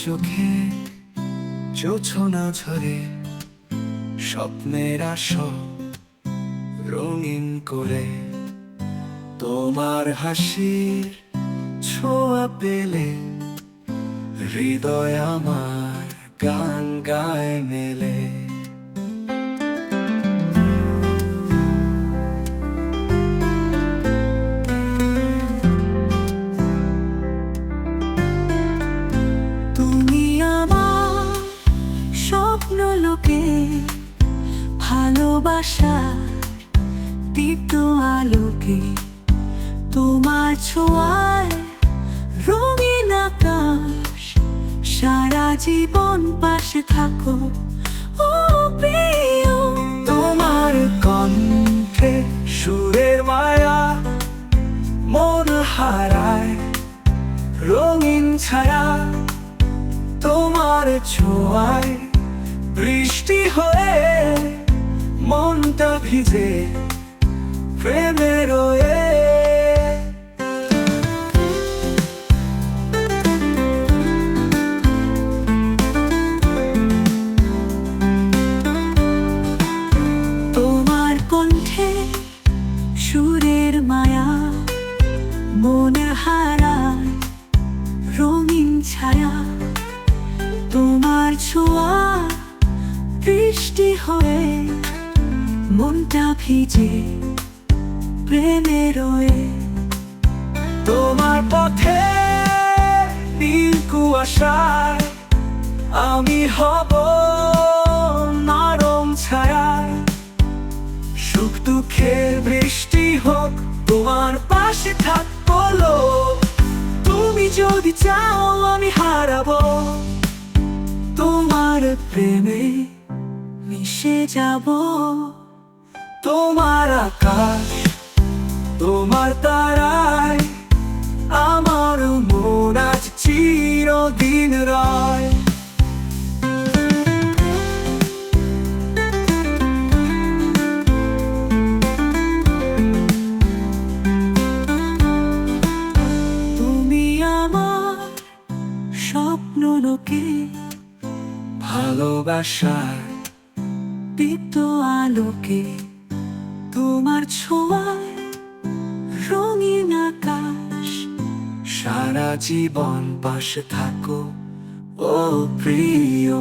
চোখে জোছনা ঝরে স্বপ্নের আসো রঙিন করে তোমার হাসির ছোঁয়া পেলে হৃদয় আমার গান গায় মেলে। তুমি আমার স্বপ্ন লোকে ভালোবাসার দীপ্ত আলোকে তোমার ছোঁয়ায় রঙিন আকাশ সারা জীবন পাশে থাকো ও প্রিয়। তোমার কণ্ঠে সুরের মায়া মন হারায় রঙিন ছায়া তোমার ছোঁয়ায় বৃষ্টি হয়ে মনটা ভিজে প্রেমে রয়ে। তোমার কণ্ঠে সুরের মায়া মন হারায় রঙিন ছায়া তোমার ছোঁয়া বৃষ্টি হয়ে মনটা ভিজে প্রেমে রয়ে। তোমার পথে নীল কুয়াশায় আমি হব নরম ছায়া সুখ দুঃখের বৃষ্টি হোক তোমার পাশে থাকবো লোক। তুমি যদি চাও আমি হারাবো তোমার প্রেমে মিশে যাব। তোমার আকাশ তোমার তারায় আমার মন আজ চিরদিন রয়। তুমি আমার স্বপ্ন লোকে ভালোবাসার দীপ্ত আলোকে তোমার ছোঁয়ায় রঙিন আকাশ সারা জীবন পাশে থাকো ও প্রিয়।